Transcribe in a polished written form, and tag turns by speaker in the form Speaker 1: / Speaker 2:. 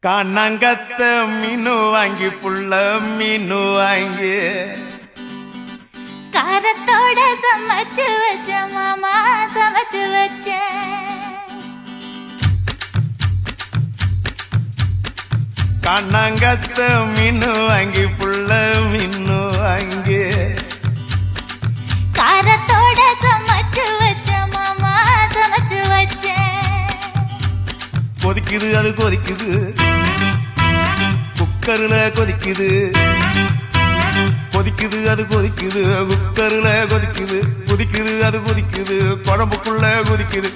Speaker 1: காணாங்கத்த மீனு வாங்கி புள்ள மீனு வாங்கி
Speaker 2: காரத்தோட சமைச்சு வச்ச மாமா சமைச்சு வச்ச
Speaker 1: காணாங்கத்த மீனு வாங்கி புள்ள மீனு வாங்கி
Speaker 2: காரத்தோட சமைச்சு வச்ச மாமா சமைச்சு வச்ச
Speaker 1: கொதிக்குது அது கொதிக்குது குக்கர்ல கொதிக்குது கொதிக்குது அது கொதிக்குது குக்கர்ல கொதிக்குது கொதிக்குது அது கொதிக்குது குழம்புக்குள்ள கொதிக்குது